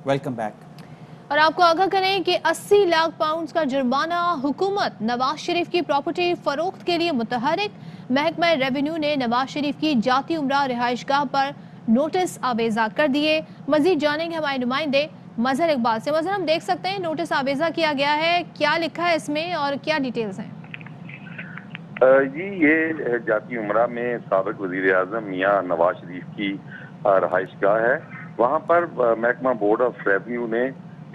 Welcome back. और आपको आगाह करें कि 80 लाख पाउंड का जुर्माना, हुकूमत नवाज शरीफ की प्रॉपर्टी फरोख्त के लिए मुतहरिक। महकमा रेवेन्यू ने नवाज शरीफ की जाती उम्रा रिहाइशगाह पर नोटिस आवेजा कर दिए। मजीद जानेंगे हमारे नुमाइंदे मजहर इकबाल से। मजहर, हम देख सकते हैं नोटिस आवेजा किया गया है, क्या लिखा है इसमें और क्या डिटेल्स हैं? जी, ये जाती उमरा में साबिक वजीर आजम मियाँ नवाज शरीफ की रहाइशगाह है। वहाँ पर महकमा बोर्ड ऑफ रेवेन्यू ने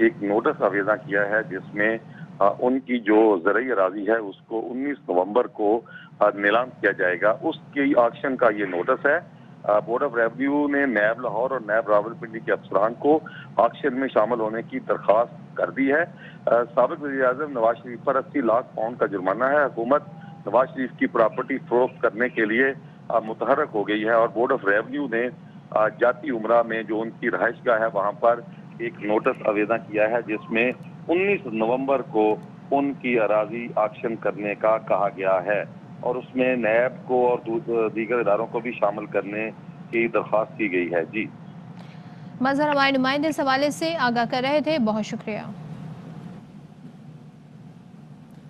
एक नोटिस आवेजा किया है जिसमें उनकी जो ज़रई अराजी है उसको 19 नवंबर को नीलाम किया जाएगा। उसकी ऑक्शन का ये नोटिस है। बोर्ड ऑफ रेवेन्यू ने नैब लाहौर और नैब रावलपिंडी के अफसरान को ऑक्शन में शामिल होने की दरख्वास्त कर दी है। साबिक वजीर आजम नवाज शरीफ पर 80 लाख पाउंड का जुर्माना है। हुकूमत नवाज शरीफ की प्रॉपर्टी फरोख्त करने के लिए मुतहरक हो गई है और बोर्ड ऑफ रेवेन्यू ने जाती उमरा में जो उनकी रहाइशगाह है वहाँ पर एक नोटिस आवेदन किया है जिसमें 19 नवंबर को उनकी अराजी ऑक्शन करने का कहा गया है और उसमें नैब को और दीगर इदारों को भी शामिल करने की दरख्वास्त की गई है। जी मजहर, हमारे नुमाइंदे इस हवाले से आगाह कर रहे थे, बहुत शुक्रिया।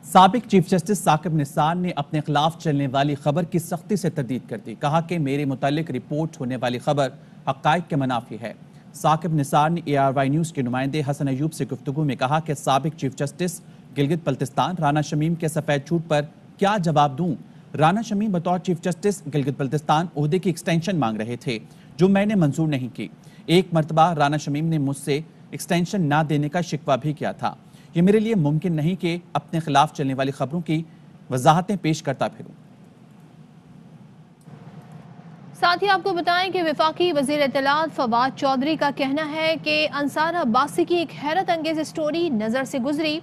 साबिक चीफ जस्टिस साकिब निसार ने अपने खिलाफ चलने वाली खबर की सख्ती से तरदीद कर दी। कहा कि मेरे मुतालिक रिपोर्ट होने वाली खबर हक़ाइक़ के मुनाफी है। साकिब निसार ने ARY न्यूज़ के नुमाइंदे हसन अयूब से गुफ्तगू में कहा कि साबिक चीफ जस्टिस गिलगित बल्तिस्तान राना शमीम के सफ़ेद झूठ पर क्या जवाब दूं। राना शमीम बतौर चीफ जस्टिस गिलगित बल्तिस्तान ओहदे की एक्सटेंशन मांग रहे थे जो मैंने मंजूर नहीं की। एक मरतबा राना शमीम ने मुझसे एक्सटेंशन ना देने का शिकवा भी किया था। ये मेरे लिए मुमकिन नहीं कि अपने खिलाफ चलने वाली खबरों की वजाहतें पेश करता फिरूं। साथ ही आपको बताएं कि वफाकी वजीर इत्तलात फवाद चौधरी का कहना है कि अंसार अब्बासी की एक हैरत अंगेज स्टोरी नजर से गुजरी।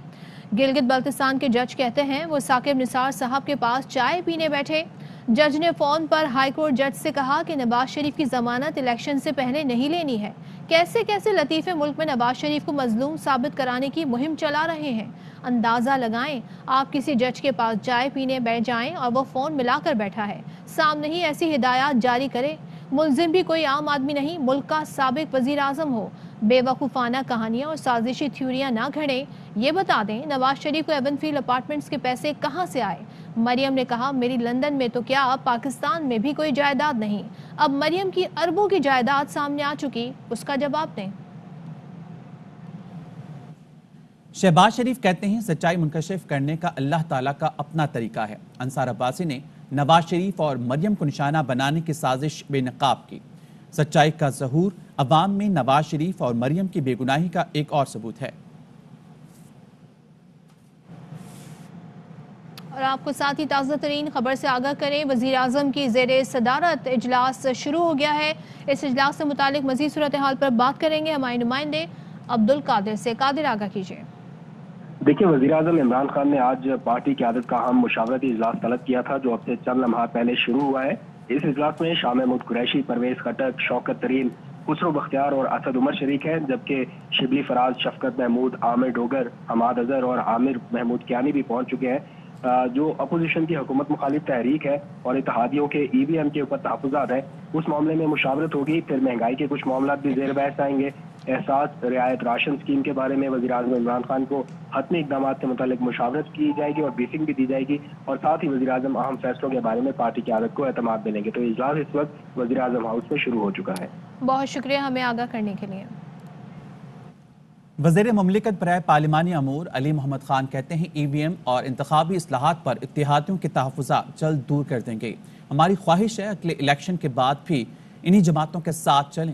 गिलगित बल्तिस्तान के जज कहते हैं वो साकिब निसार साहब के पास चाय पीने बैठे। जज ने फोन पर हाईकोर्ट जज से कहा कि नवाज शरीफ की जमानत इलेक्शन से पहले नहीं लेनी है। कैसे कैसे लतीफे मुल्क में नवाज शरीफ को मजलूम साबित कराने की मुहिम चला रहे हैं। अंदाजा लगाएं, आप किसी जज के पास चाय पीने बैठ जाएं और वो फोन मिलाकर बैठा है, सामने ही ऐसी हिदायत जारी करे। मुलजिम भी कोई आम आदमी नहीं, मुल्क का साबिक वजीर आजम हो। बेवकूफ़ाना कहानियां और साजिशी थ्योरियां ना घड़े। ये बता दें नवाज शरीफ को एवनफील्ड अपार्टमेंट्स के पैसे कहां से आए। मरियम ने कहा मेरी लंदन में तो क्या पाकिस्तान में भी कोई जायदाद नहीं। अब मरियम की अरबों की जायदाद सामने आ चुकी, उसका जवाब दें। शहबाज शरीफ कहते हैं सच्चाई मुनकशिफ करने का अल्लाह ताला का अपना तरीका है। अंसार अब्बासी ने नवाज शरीफ और मरियम को निशाना बनाने की साजिश बेनकाब की। सच्चाई का ज़हूर अवाम में नवाज शरीफ और मरियम की बेगुनाही का एक और सबूत है। और आपको साथ ही ताज़ा तरीन खबर से आगाह करें, वज़ीर आज़म की ज़ेरे सदारत इजलास शुरू हो गया है। इस इजलास से मुतालिक मज़ीद सूरत हाल पर बात करेंगे हमारे नुमाइंदे अब्दुल कादिर से। कादिर, आगाह कीजिए। देखिए, वज़ीर आज़म इमरान खान ने आज पार्टी क़यादत का अहम मुशावरती इजलास तलब किया था जो अब से चंद लम्हा पहले शुरू हुआ है। इस इजलास में शाह महमूद कुरैशी, परवेज खटक, शौकत तरीन, खुसरो बख्तियार और असद उमर शरीक हैं, जबकि शिबली फराज, शफकत महमूद, आमिर डोगर, हमाद अजहर और आमिर महमूद कियानी भी पहुंच चुके हैं। जो अपोजिशन की हुकूमत मुखालिफ तहरीक है और इत्तेहादियों के EVM के ऊपर तहफ़्फ़ुज़ात है, उस मामले में मुशावरत होगी। फिर महंगाई के कुछ मामला भी ज़ेर बहस आएंगे। एहसास रियायत राशन स्कीम के बारे में वज़ीर आज़म इमरान खान को हतमी इक़दाम से मुतालिक मुशावरत की जाएगी और ब्रीफिंग भी दी जाएगी और साथ ही वज़ीर आज़म अहम फैसलों के बारे में पार्टी क़यादत को एतमाद मिलेंगे। तो इजलास इस वक्त वज़ीर आज़म हाउस में शुरू हो चुका है। बहुत शुक्रिया हमें आगाह करने के लिए। वज़ीर मुमलिकत बराए पार्लिमानी अमूर अली मोहम्मद खान कहते हैं EVM और इंतखाबी इस्लाहात पर इत्तेहादियों के तहफ़्फ़ुज़ात जल्द दूर कर देंगे। हमारी ख्वाहिश है अगले इलेक्शन के बाद भी इन्हीं जमातों के साथ चलें।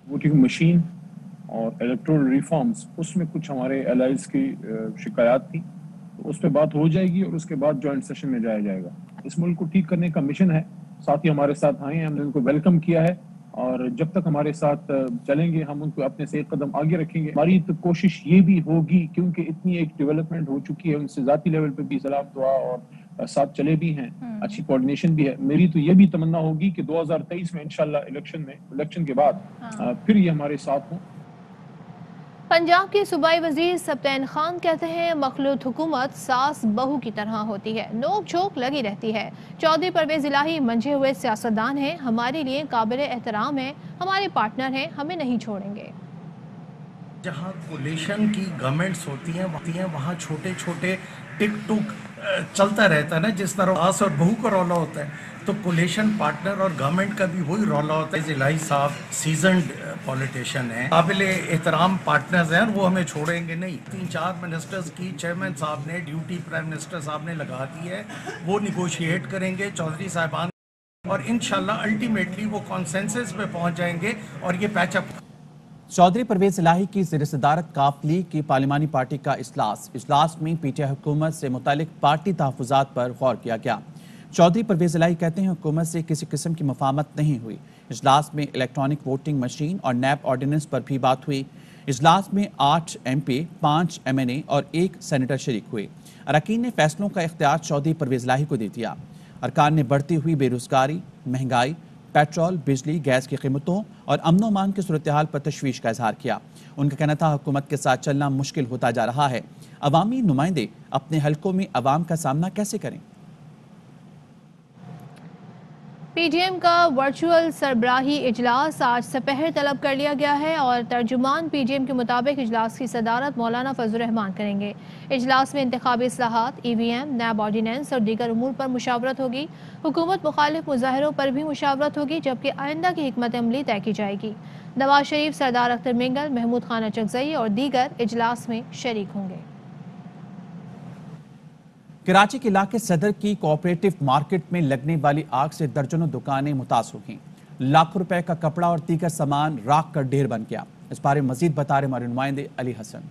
वोटिंग मशीन और इलेक्टोरल रिफॉर्म्स, उसमें कुछ हमारे एलाइज की शिकायत थी, तो उस पर बात हो जाएगी और उसके बाद जॉइंट सेशन में जाया जाएगा। इस मुल्क को ठीक करने का मिशन है, साथी हमारे साथ आए हैं, हमने उनको वेलकम किया है और जब तक हमारे साथ चलेंगे हम उनको अपने से एक कदम आगे रखेंगे। हमारी तो कोशिश ये भी होगी, क्योंकि इतनी एक डेवलपमेंट हो चुकी है, उनसे जाती लेवल पे भी सलाम दुआ और साथ चले भी हैं, अच्छी कोऑर्डिनेशन भी है। मेरी तो ये भी तमन्ना होगी कि 2023 में इंशाल्लाह इलेक्शन के बाद फिर ये हमारे साथ हों। पंजाब के सूबाई वजीर सब्तैन खान कहते हैं मखलूत हुकूमत सास बहू की तरह होती है, नोक झोंक लगी रहती है। चौधरी परवेज इलाही मंझे हुए सियासतदान हैं, हमारे लिए काबिल एहतराम है, हमारे पार्टनर हैं, हमें नहीं छोड़ेंगे। जहाँ कोलिशन की गवर्नमेंट्स होती हैं वहाँ छोटे छोटे टिक टुक चलता रहता है ना, जिस तरह सास और बहू का रौला होता है तो कोलिशन पार्टनर और गवर्नमेंट का भी वही रौला होता है। इलाही साहब सीजन्ड पॉलिटिशियन हैं, काबिल एहतराम पार्टनर्स हैं, वो हमें छोड़ेंगे नहीं। 3-4 मिनिस्टर्स की चेयरमैन साहब ने ड्यूटी प्राइम मिनिस्टर साहब ने लगा दी है, वो निगोशिएट करेंगे चौधरी साहिबान और इंशाल्लाह अल्टीमेटली वो कॉन्सेंसस पे पहुंच जाएंगे और ये पैचअप। चौधरी परवेज इलाही की ज़ेर सदारत काफ लीग की पार्लिमानी पार्टी का इजलास में पीटीआई हुकूमत से मुतालिक पार्टी तहफ़्फ़ुज़ात पर गौर किया गया। चौधरी परवेज इलाही कहते हैं हुकूमत से किसी किस्म की मुफाहमत नहीं हुई। इजलास में इलेक्ट्रॉनिक वोटिंग मशीन और नैब ऑर्डिनेंस पर भी बात हुई। इजलास में 8 MP, 5 MNA और 1 सेनेटर शरीक हुए। अरकान ने फैसलों का इख्तियार चौधरी परवेज इलाही को दे दिया। अरकान ने बढ़ती हुई बेरोजगारी, महंगाई, पेट्रोल, बिजली, गैस की कीमतों और अमन व अमान की सूरत हाल पर तशवीश का इजहार किया। उनका कहना था हुकूमत के साथ चलना मुश्किल होता जा रहा है। अवामी नुमाइंदे अपने हलकों में अवाम का सामना कैसे करें? पीडीएम का वर्चुअल सरबराही इजलास आज सपहर तलब कर लिया गया है और तर्जुमान पीडीएम के मुताबिक इजलास की सदारत मौलाना फजल रहमान करेंगे। इजलास में इंतखाबी इस्लाहात, EVM, नैब ऑर्डिनेंस और दीगर उमूर पर मुशावरत होगी। हुकूमत मुखालिफ मुजाहिरों पर भी मुशावरत होगी, जबकि आइंदा की हिकमत अमली तय की जाएगी। नवाज शरीफ, सरदार अख्तर मिंगल, महमूद खान अचकजई और दीगर इजलास में शरीक होंगे। कराची के इलाके सदर की कोऑपरेटिव मार्केट में लगने वाली आग से दर्जनों दुकानें मुतासर हुईं। लाखों रुपए का कपड़ा और दीगर सामान राख कर ढेर बन गया। इस बारे में मजीद बता रहे हमारे नुमाइंदे अली हसन।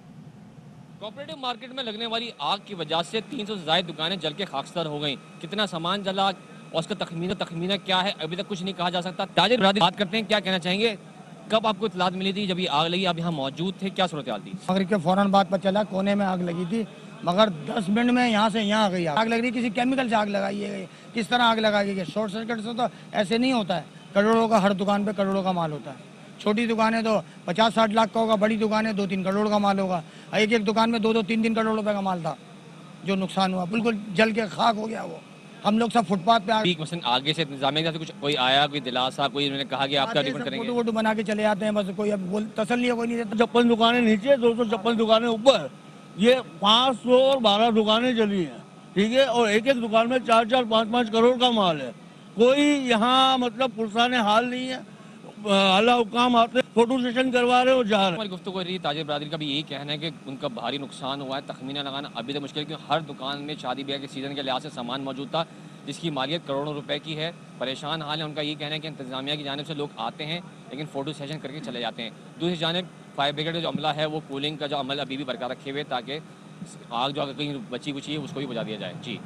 कोऑपरेटिव मार्केट में लगने वाली आग की वजह से 300 से ज्यादा दुकानें जल के खाकसार हो गईं। कितना सामान जला और उसका तखमीना क्या है अभी तक कुछ नहीं कहा जा सकता। ताजिर बरादरी बात करते हैं, क्या कहना चाहेंगे? कब आपको इत्तलात मिली थी जब ये आग लगी? आप यहाँ मौजूद थे, क्या सूरत हाल थी? मगरिब के फौरन बाद पता चला कोने में आग लगी थी, मगर 10 मिनट में यहाँ से यहाँ आ गई। आग लग रही, किसी केमिकल से आग लगाई है। किस तरह आग लगाई गई? शॉर्ट सर्किट से तो ऐसे नहीं होता है। करोड़ों का हर दुकान पे करोड़ों का माल होता है। छोटी दुकानें तो 50-60 लाख का होगा, बड़ी दुकानें 2-3 करोड़ का माल होगा। एक दुकान में 2-2, 3-3 करोड़ रुपए का माल था। जो नुकसान हुआ बिल्कुल जल के खाक हो गया। वो हम लोग सब फुटपाथ पे आगे से इंतजामिया से कुछ कोई आया, कोई दिलासा, कोई उन्होंने कहा कि आप क्या डिफेंड करेंगे? फोटो बना के चले जाते हैं बस। कोई अब तसल्ली कोई नहीं देता। 56 दुकानें नीचे, 256 दुकानें ऊपर, ये 512 दुकानें जली हैं, ठीक है। और एक एक दुकान में 4-4, 5-5 करोड़ का माल है। कोई यहाँ मतलब पुरसाने हाल नहीं है। आला हुकाम आते फोटो सेशन करवा रहे हो, जा रहे। हमारी गुफ्तगू रही, ताजिर बरादरी का भी यही कहना है कि उनका भारी नुकसान हुआ है। तखमीना लगाना अभी तक मुश्किल है क्योंकि हर दुकान में शादी ब्याह के सीजन के लिहाज से सामान मौजूद था जिसकी मालियत करोड़ों रुपए की है। परेशान हाल है। उनका ये कहना है कि इंतजामिया की जानिब से लोग आते हैं लेकिन फोटो सेशन करके चले जाते हैं। दूसरी जानिब फायर ब्रिगेड का जो अमला है वो कूलिंग का जो अमल अभी भी बरकरार रखे हुए ताकि आग जो अगर कहीं बची कुची है उसको भी बुझा दिया जाए। जी।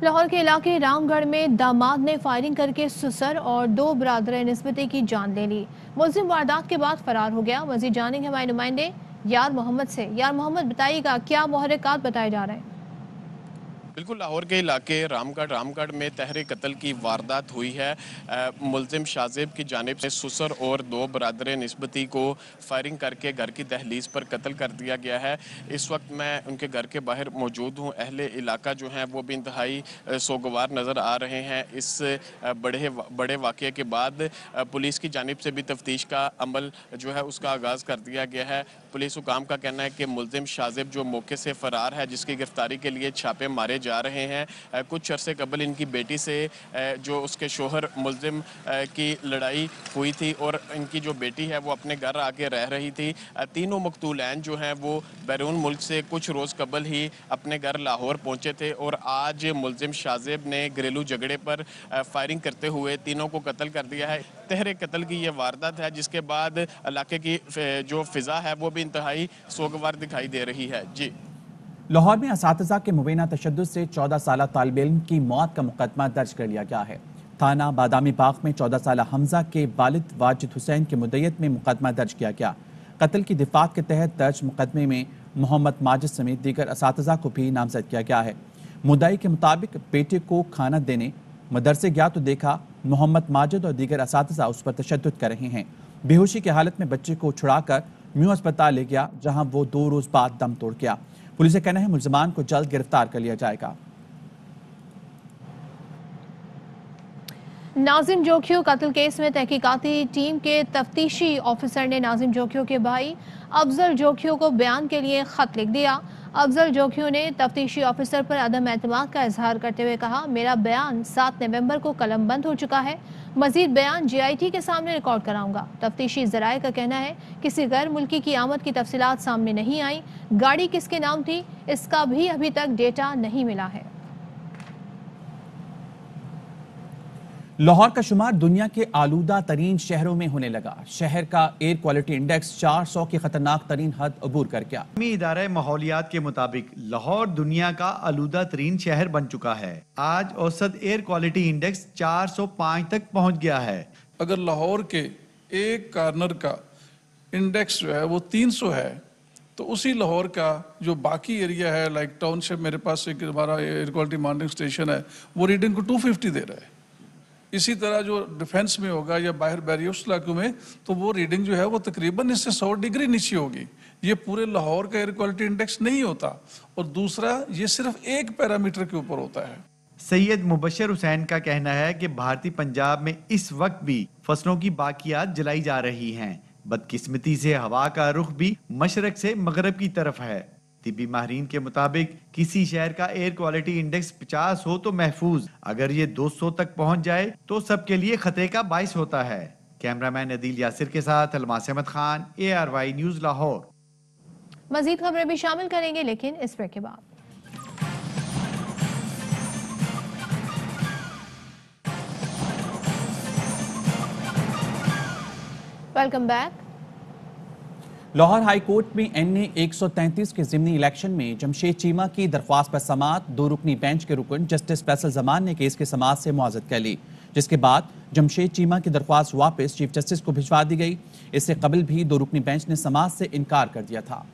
लाहौर के इलाके रामगढ़ में दामाद ने फायरिंग करके ससुर और 2 बरादर निस्बती की जान ले ली। मुलजिम वारदात के बाद फरार हो गया। मजीद जानेंगे हमारे नुमाइंदे यार मोहम्मद से। यार मोहम्मद, बताइएगा क्या मुहर्रिकात बताए जा रहे हैं? बिल्कुल, लाहौर के इलाके रामगढ़ में तहरीर कत्ल की वारदात हुई है। मुलजिम शाज़ेब की जानिब से ससुर और 2 बरादर निस्बती को फायरिंग करके घर की दहलीज पर कत्ल कर दिया गया है। इस वक्त मैं उनके घर के बाहर मौजूद हूँ। अहले इलाका जो हैं वो भी इंतहाई सोगवार नज़र आ रहे हैं। इस बड़े वाक़े के बाद पुलिस की जानिब से भी तफ्तीश का अमल जो है उसका आगाज़ कर दिया गया है। पुलिस हुकाम का कहना है कि मुलजिम शाज़ेब जो मौके से फ़रार है, जिसकी गिरफ्तारी के लिए छापे मारे जा रहे हैं। कुछ अरसे कबल इनकी बेटी से जो उसके शोहर मुलजिम की लड़ाई हुई थी और इनकी जो बेटी है वो अपने घर आके रह रही थी। तीनों मकतूलैन जो हैं वो बैरून मुल्क से कुछ रोज़ कबल ही अपने घर लाहौर पहुंचे थे और आज मुलजिम शाज़ेब ने घरेलू झगड़े पर फायरिंग करते हुए तीनों को कत्ल कर दिया है। तहरीर कत्ल की ये वारदात है जिसके बाद इलाके की जो फिजा है वो भी इंतहाई सोगवार दिखाई दे रही है। जी। लाहौर में असातिज़ा के मुबैना तशद्दुद से 14 साल तालिब इल्म की मौत का मुकदमा दर्ज कर लिया गया है। थाना बादामी बाग में 14 साल हमजा के वालिद वाजिद हुसैन के मुद्दयत में मुकदमा दर्ज किया गया। कत्ल की दिफात के तहत दर्ज मुकदमे में मोहम्मद माजिद समेत दीगर असातिज़ा को भी नामजद किया गया है। मुद्दाई के मुताबिक बेटे को खाना देने मदरसे गया तो देखा मोहम्मद माजिद और दीगर असातिज़ा उस पर तशद्दुद कर रहे हैं। बेहोशी की हालत में बच्चे को छुड़ाकर म्यू अस्पताल ले गया, जहां वो 2 रोज बाद दम तोड़ गया। पुलिस का कहना है मुल्जिमान को जल्द गिरफ्तार कर लिया जाएगा। नाजिम जोखियों कत्ल केस में तहकीकाती टीम के तफ्तीशी ऑफिसर ने नाजिम जोखियों के भाई अफजल जोखियों को बयान के लिए खत लिख दिया। अफजल जोखियों ने तफ्तीशी ऑफिसर पर अदम एतमाद का इजहार करते हुए कहा, मेरा बयान 7 नवंबर को कलम बंद हो चुका है, मजीद बयान GIT के सामने रिकॉर्ड कराऊंगा। तफ्तीशी जराये का कहना है किसी गैर मुल्की की आमद की तफसीलात सामने नहीं आई, गाड़ी किसके नाम थी इसका भी अभी तक डेटा नहीं मिला है। लाहौर का शुमार दुनिया के आलूदा तरीन शहरों में होने लगा। शहर का एयर क्वालिटी इंडेक्स 400 की खतरनाक तरीन हद अबूर कर गया। इदारा माहौलियात के मुताबिक लाहौर दुनिया का आलूदा तरीन शहर बन चुका है। आज औसत एयर क्वालिटी इंडेक्स 405 तक पहुंच गया है। अगर लाहौर के एक कार्नर का इंडेक्स जो है वो 300 है, तो उसी लाहौर का जो बाकी एरिया है, लाइक टाउनशिप, मेरे पास एक हमारा एयर क्वालिटी मॉनिटरिंग स्टेशन है, वो रीडिंग को 250 दे रहा है। इसी तरह जो डिफेंस में होगा या बाहर बैरियर्स इलाकों में, तो वो रीडिंग जो है वो तकरीबन इससे 100 डिग्री नीचे होगी। ये पूरे लाहौर का एयर क्वालिटी इंडेक्स नहीं होता। और दूसरा, ये सिर्फ एक पैरामीटर के ऊपर होता है। सैयद मुबशर हुसैन का कहना है कि भारतीय पंजाब में इस वक्त भी फसलों की बाकियात जलाई जा रही हैं। बदकिस्मती से हवा का रुख भी मशरक से मगरब की तरफ है। तिब्बी माहिरीन के मुताबिक किसी शहर का एयर क्वालिटी इंडेक्स 50 हो तो महफूज, अगर ये 200 तक पहुंच जाए तो सबके लिए खतरे का बाइस होता है। कैमरामैन अदील यासिर के साथ अलमास अहमद खान, ARY न्यूज लाहौर। मजीद खबरें भी शामिल करेंगे, लेकिन इस ब्रेक के बाद। Welcome back. Lahore high court में NA 133 के ज़िमनी इलेक्शन में जमशेद चीमा की दरख्वास्त पर समाअत 2 रुकनी बेंच के रुकन जस्टिस फैसल जमान ने केस की समाअत से मुआज़त कर ली, जिसके बाद जमशेद चीमा की दरख्वास्त वापस चीफ जस्टिस को भिजवा दी गई। इससे कबल भी 2 रुकनी बेंच ने समाअत से इनकार कर दिया था।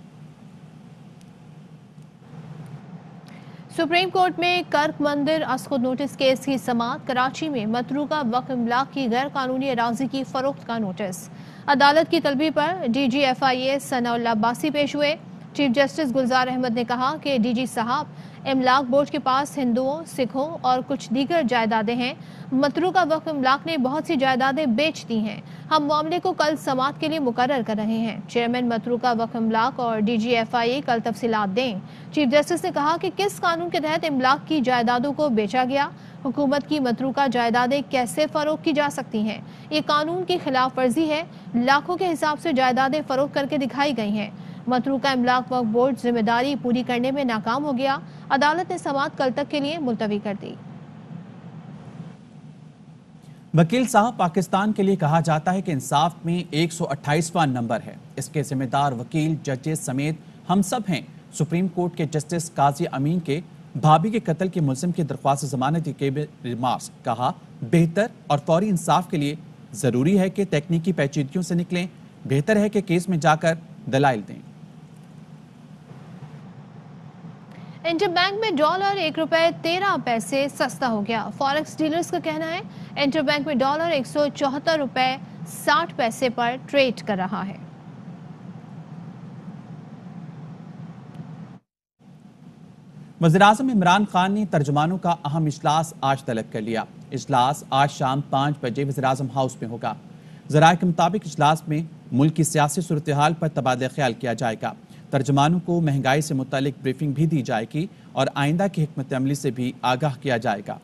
सुप्रीम कोर्ट में कर्क मंदिर अस्खुद नोटिस केस की समाअत। कराची में मतरूका वक्फ इमलाक की गैर कानूनी अराजी की फरोख्त का नोटिस। अदालत की तलबी पर DG FIA सनाउल्लाह अब्बासी पेश हुए। चीफ जस्टिस गुलजार अहमद ने कहा कि DG साहब, इमलाक बोर्ड के पास हिंदुओं, सिखों और कुछ दीगर जायदादें हैं। मतरूका वक्फ इमलाक ने बहुत सी जायदादें बेच दी हैं। हम मामले को कल समाअत के लिए मुकर्रर कर रहे हैं। चेयरमैन मतरूका वक्फ इमलाक और DG FIA कल तफसीलात दें। चीफ जस्टिस ने कहा कि किस कानून के तहत इमलाक की जायदादों को बेचा गया, हुकूमत की मतरूका जायदादें कैसे फरोख्त की जा सकती हैं। ये कानून की खिलाफ वर्जी है। लाखों के हिसाब से जायदादें फरोख्त करके दिखाई गई हैं। मतरूका इमलाक वक्फ बोर्ड जिम्मेदारी पूरी करने में नाकाम हो गया। अदालत ने समाअत कल तक के लिए मुलतवी कर दी। वकील साहब, पाकिस्तान के लिए कहा जाता है कि इंसाफ में 128वां नंबर है। इसके जिम्मेदार वकील, जजेस समेत हम सब हैं। सुप्रीम कोर्ट के जस्टिस काजी अमीन के भाभी के कत्ल के मुलजिम की दरख्वास्त जमानत के रिमार्क्स। कहा, बेहतर और फौरी इंसाफ के लिए जरूरी है कि तकनीकी पेचीदगियों से निकलें। बेहतर है कि केस में जाकर दलाइल दें। इंटरबैंक में डॉलर ₹1.13 सस्ता हो गया। फॉरेक्स डीलर्स का कहना है इंटरबैंक में डॉलर ₹174.60 पर ट्रेड कर रहा है। वज़ीर-ए-आज़म इमरान खान ने तर्जुमानों का अहम इजलास आज तलब कर लिया। इजलास आज शाम 5 बजे वज़ीर-ए-आज़म हाउस में होगा। ज़राए के मुताबिक इजलास में मुल्क की सियासी सूरत हाल पर तबादला ख्याल किया जाएगा। तर्जुमानों को महंगाई से मुतालिक ब्रीफिंग भी दी जाएगी और आइंदा की हिकमत अमली से भी आगाह किया जाएगा।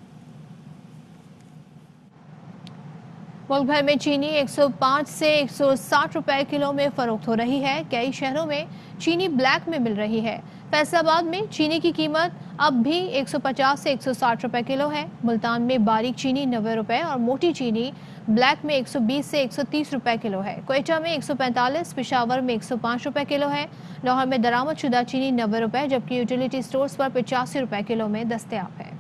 मुल्क भर में चीनी 105 से 160 रुपए किलो में फरोख्त हो रही है। कई शहरों में चीनी ब्लैक में मिल रही है। फैसलाबाद में चीनी की कीमत अब भी 150 से 160 रुपए किलो है। मुल्तान में बारीक चीनी 90 रुपए और मोटी चीनी ब्लैक में 120 से 130 रुपए किलो है। क्वेटा में 145, पेशावर में 105 रुपए किलो है। लाहौर में दरामदशुदा चीनी 90 रुपए, जबकि यूटिलिटी स्टोर्स पर 85 रुपए किलो में दस्तयाब है।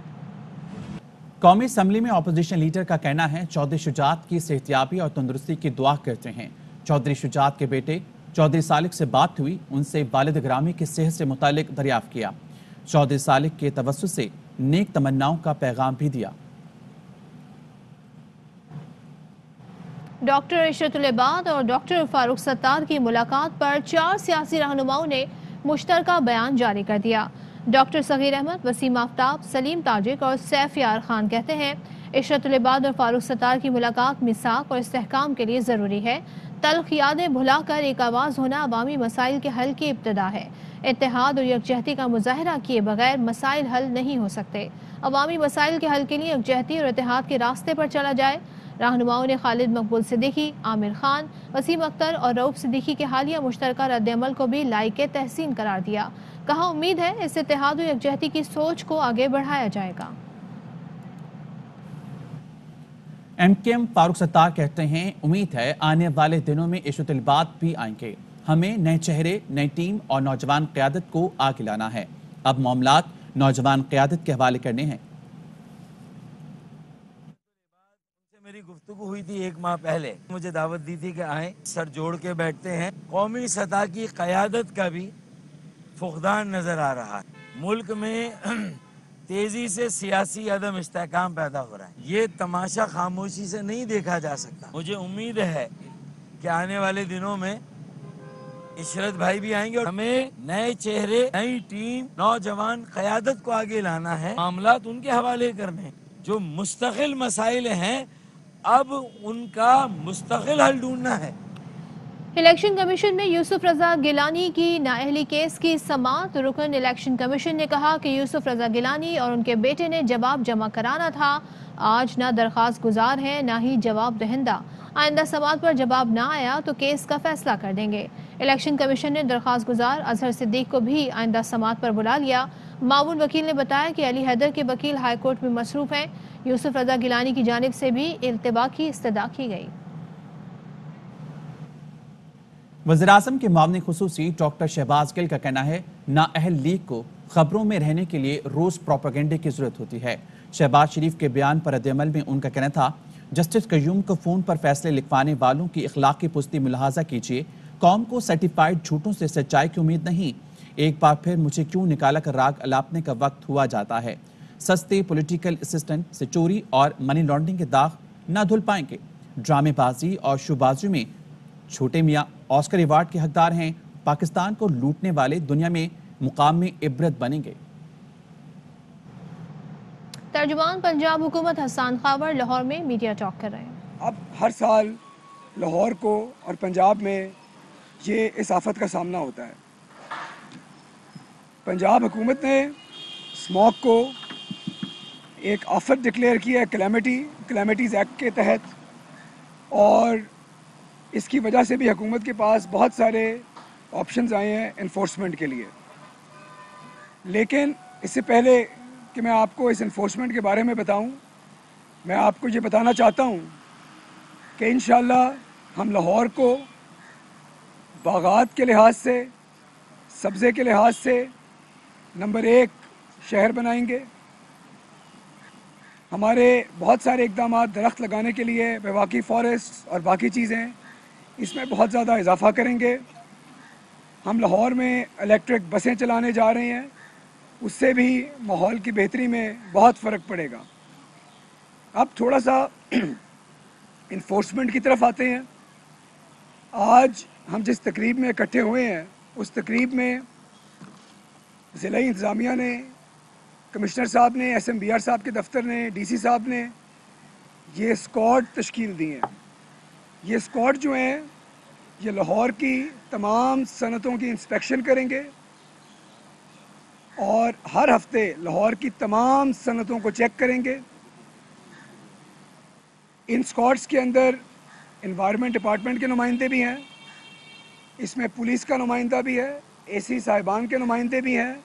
कौमी असम्बली में अपोजिशन लीडर का कहना है चौधरी शुजात की सेहतियाबी और तंदुरुस्ती की दुआ करते हैं। चौधरी शुजात के बेटे चौधरी सालिक से बात हुई, उनसे वालिद ग्रामी की सेहत से मुतालिक दरियाफ्त किया। चौधरी सालिक के तवस्सुत से नेक तमन्नाओं का पैगाम भी दिया। डॉक्टर इशरतुल इबाद और डॉक्टर फारूक सत्तार की मुलाकात पर 4 सियासी रहनुमाओं ने मुश्तरका बयान जारी कर दिया। डॉक्टर सगीर अहमद, वसीम आफ्ताब, सलीम ताजिक और सैफ यार खान कहते हैं इशरतुल इबाद और फारूक सत्तार की मुलाकात मिसाक और इस्तेहकाम के लिए ज़रूरी है। तल्ख यादें भुलाकर एक आवाज़ होना अवामी मसाइल के हल की इब्तिदा है। इत्तेहाद और यकजहती का मुजाहरा किए बगैर मसाइल हल नहीं हो सकते। अवामी मसाइल के हल के लिए यकजहती और इत्तेहाद के रास्ते पर चला जाए। रहनुमाओं ने खालिद मकबूल सिद्दीकी, आमिर खान, वसीम अख्तर और रऊफ सिद्दीकी के हालिया मुश्तरका रद्द-ए-अमल को भी लायक तहसीन करार दिया। कहा उम्मीद है इस इत्तेहाद और यकजहती की सोच को आगे बढ़ाया जाएगा। MKM फारूक सत्तार कहते हैं उम्मीद है आने वाले दिनों में इशरतुल इबाद भी आएंगे। हमें नए चेहरे, नई टीम और नौजवान क़यादत को आगे लाना है। अब मामलात नौजवान क़यादत के हवाले करने हैं। मेरी गुफ्तगू हुई थी 1 माह पहले, मुझे दावत दी थी कि आए, सर जोड़ के बैठते हैं। कौमी सतह की क़यादत का भी फुक़दान नजर आ रहा है। मुल्क में तेजी से सियासी अदम इस्तेहकाम पैदा हो रहा है। ये तमाशा खामोशी से नहीं देखा जा सकता। मुझे उम्मीद है कि आने वाले दिनों में इशरत भाई भी आएंगे और हमें नए चेहरे, नई टीम, नौजवान क़यादत को आगे लाना है। मामलात उनके हवाले करने, जो मुस्तकिल मसाइल हैं अब उनका मुस्तकिल हल ढूंढना है। इलेक्शन कमीशन में यूसुफ रजा गिलानी की नाअहली केस की समाअत। रुकन इलेक्शन कमीशन ने कहा कि यूसुफ रजा गिलानी और उनके बेटे ने जवाब जमा कराना था। आज ना दरख्वास्त गुजार है ना ही जवाब दहिंदा। आइंदा समाअत पर जवाब ना आया तो केस का फैसला कर देंगे। इलेक्शन कमीशन ने दरख्वास्त गुजार अजहर सिद्दीक को भी आइंदा समाअत पर बुला लिया। मामून वकील ने बताया कि अली हैदर के वकील हाई कोर्ट में मसरूफ हैं। यूसुफ रजा गिलानी की जानिब से भी इल्तिबा की इस्तदा की गई। वज़ीर-ए-आज़म के मामले खुसूसी डॉक्टर शहबाज गिल का कहना है नाअहल लीग को खबरों में रहने के लिए रोज प्रोपेगेंडे की जरूरत होती है। शहबाज शरीफ के बयान पर रद्द-ए-अमल में उनका कहना था जस्टिस कय्यूम को फोन पर फैसले लिखवाने वालों की इखलाकी पुस्ती मुलाहाजा कीजिए। कौम को सर्टिफाइड झूठों से सच्चाई की उम्मीद नहीं। एक बार फिर मुझे क्यों निकाला कर राग अलापने का वक्त हुआ जाता है। सस्ते पॉलिटिकल असिस्टेंट से चोरी और मनी लॉन्ड्रिंग के दाग न धुल पाएंगे। ड्रामेबाजी और शुबाजी में छोटे मियाँ ऑस्कर अवार्ड के हकदार हैं। पाकिस्तान को लूटने वाले दुनिया में मुकाम में इबरत बनेंगे। तर्जुमान पंजाब हुकूमत हसन खावर लाहौर में मीडिया टॉक कर रहे हैं। अब हर साल लाहौर को और पंजाब में ये इस आफत का सामना होता है। पंजाब हुकूमत ने स्मॉग को एक आफत डिक्लेयर किया है कैलेमिटीज़ एक्ट के तहत, और इसकी वजह से भी हुकूमत के पास बहुत सारे ऑप्शंस आए हैं इन्फोर्समेंट के लिए। लेकिन इससे पहले कि मैं आपको इस इन्फोर्समेंट के बारे में बताऊं, मैं आपको ये बताना चाहता हूं कि इंशाअल्लाह हम लाहौर को बागात के लिहाज से, सब्ज़े के लिहाज से नंबर 1 शहर बनाएंगे। हमारे बहुत सारे इक़दाम दरख्त लगाने के लिए, बेवाकी फॉरेस्ट और बाकी चीज़ें, इसमें बहुत ज़्यादा इजाफ़ा करेंगे। हम लाहौर में इलेक्ट्रिक बसें चलाने जा रहे हैं, उससे भी माहौल की बेहतरी में बहुत फ़र्क पड़ेगा। अब थोड़ा सा इन्फोर्समेंट की तरफ आते हैं। आज हम जिस तकरीब में इकट्ठे हुए हैं, उस तकरीब में ज़िला इंतज़ामिया ने, कमिश्नर साहब ने, SMBR साहब के दफ्तर ने, DC साहब ने ये स्क्वाड तश्कील दी हैं। ये स्क्वाड जो हैं ये लाहौर की तमाम सनतों की इंस्पेक्शन करेंगे और हर हफ्ते लाहौर की तमाम सनतों को चेक करेंगे। इन स्क्वाड्स के अंदर एनवायरनमेंट डिपार्टमेंट के नुमाइंदे भी हैं, इसमें पुलिस का नुमाइंदा भी है, AC साहिबान के नुमाइंदे भी हैं,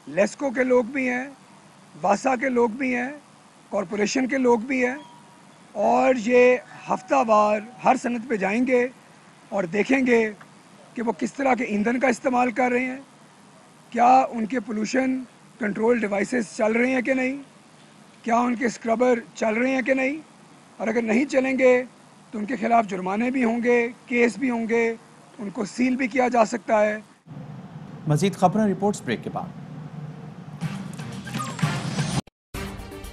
लेस्को के लोग भी हैं, वासा के लोग भी हैं, कॉरपोरेशन के लोग भी हैं, और ये हफ्तावार हर सनत पे जाएंगे और देखेंगे कि वो किस तरह के ईंधन का इस्तेमाल कर रहे हैं, क्या उनके पोल्यूशन कंट्रोल डिवाइसेस चल रहे हैं कि नहीं, क्या उनके स्क्रबर चल रहे हैं कि नहीं, और अगर नहीं चलेंगे तो उनके खिलाफ जुर्माने भी होंगे, केस भी होंगे, उनको सील भी किया जा सकता है। मजीद खबरें रिपोर्ट्स ब्रेक के बाद।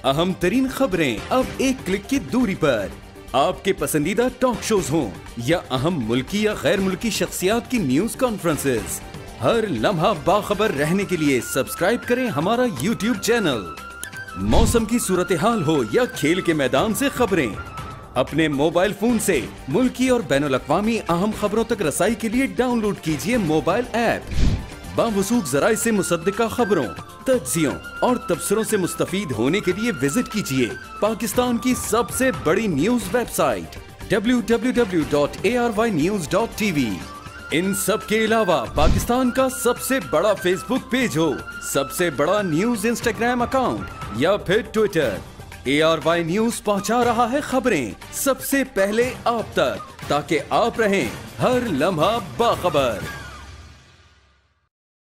अहम तरीन खबरें अब एक क्लिक की दूरी पर। आपके पसंदीदा टॉक शोज हों या अहम मुल्की या गैर मुल्की शख्सियात की न्यूज कॉन्फ्रेंसेस, हर लम्हा बाखबर रहने के लिए सब्सक्राइब करें हमारा YouTube चैनल। मौसम की सूरत हाल हो या खेल के मैदान से खबरें, अपने मोबाइल फोन से मुल्की और बैनुल-अक़वामी अहम खबरों तक रसाई के लिए डाउनलोड कीजिए मोबाइल ऐप। बावसूख ज़राए से मुसद्दिका खबरों, तज्ज़ियों और तबसरों से मुस्तफ़ीद होने के लिए विजिट कीजिए पाकिस्तान की सबसे बड़ी न्यूज वेबसाइट www.arYnews.tv। इन सब के अलावा पाकिस्तान का सबसे बड़ा फेसबुक पेज हो, सबसे बड़ा न्यूज इंस्टाग्राम अकाउंट या फिर ट्विटर, ARY न्यूज पहुंचा रहा है खबरें सबसे पहले आप तक, ताकि आप रहें हर लम्हा बाखबर।